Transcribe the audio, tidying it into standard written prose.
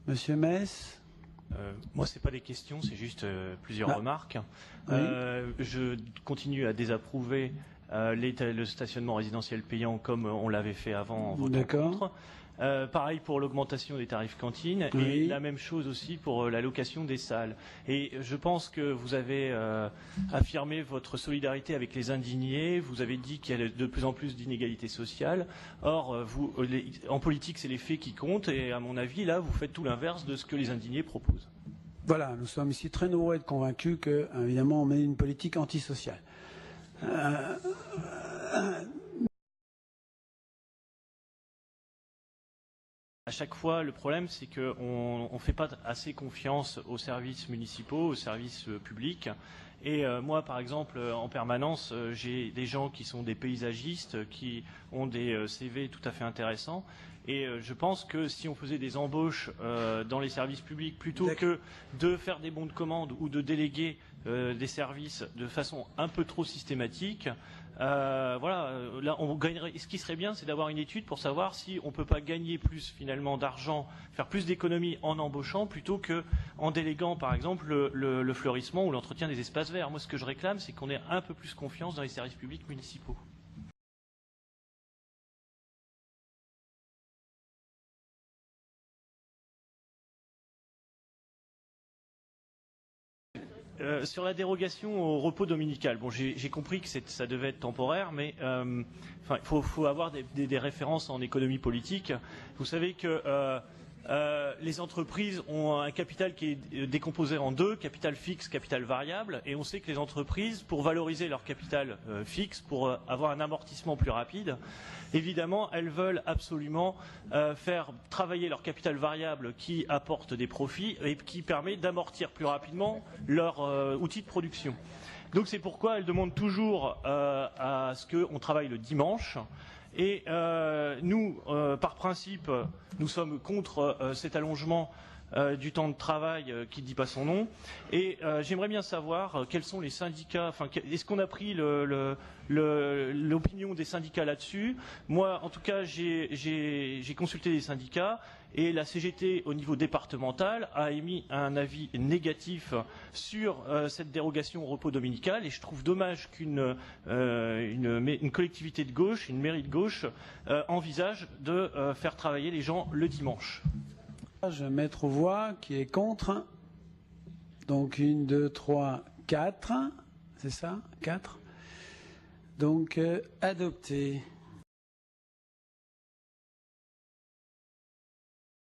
Monsieur Metz. Moi, ce n'est pas des questions, c'est juste plusieurs remarques. Oui. Je contre à désapprouver le stationnement résidentiel payant comme on l'avait fait avant en votant contre. Pareil pour l'augmentation des tarifs cantines et la même chose aussi pour la location des salles. Et je pense que vous avez affirmé votre solidarité avec les indignés, vous avez dit qu'il y a de plus en plus d'inégalités sociales. Or, en politique, c'est les faits qui comptent et à mon avis, là, vous faites tout l'inverse de ce que les indignés proposent. Voilà, nous sommes ici très nombreux à être convaincus que, évidemment, on mène une politique antisociale. À chaque fois, le problème, c'est qu'on ne fait pas assez confiance aux services municipaux, aux services publics. Et moi, par exemple, en permanence, j'ai des gens qui sont des paysagistes, qui ont des CV tout à fait intéressants. Et je pense que si on faisait des embauches dans les services publics, plutôt que de faire des bons de commande ou de déléguer des services de façon un peu trop systématique, voilà, là on gagnerait. Ce qui serait bien, c'est d'avoir une étude pour savoir si on ne peut pas gagner plus finalement d'argent, faire plus d'économies en embauchant plutôt que en déléguant par exemple le fleurissement ou l'entretien des espaces verts. Moi, ce que je réclame, c'est qu'on ait un peu plus confiance dans les services publics municipaux. Sur la dérogation au repos dominical, bon, j'ai compris que ça devait être temporaire, mais enfin, il faut avoir des références en économie politique. Vous savez que les entreprises ont un capital qui est décomposé en deux, capital fixe, capital variable, et on sait que les entreprises, pour valoriser leur capital fixe, pour avoir un amortissement plus rapide, évidemment, elles veulent absolument faire travailler leur capital variable qui apporte des profits et qui permet d'amortir plus rapidement leur outil de production. Donc c'est pourquoi elles demandent toujours à ce qu'on travaille le dimanche. Et nous, par principe, nous sommes contre cet allongement du temps de travail qui ne dit pas son nom. Et j'aimerais bien savoir quels sont les syndicats, enfin, est-ce qu'on a pris l'opinion des syndicats là-dessus? Moi, en tout cas, j'ai consulté les syndicats et la CGT, au niveau départemental, a émis un avis négatif sur cette dérogation au repos dominical. Et je trouve dommage qu'une collectivité de gauche, une mairie de gauche, envisage de faire travailler les gens le dimanche. Je vais mettre aux voix qui est contre. Donc 1, 2, 3, 4. C'est ça? 4. Donc adopté.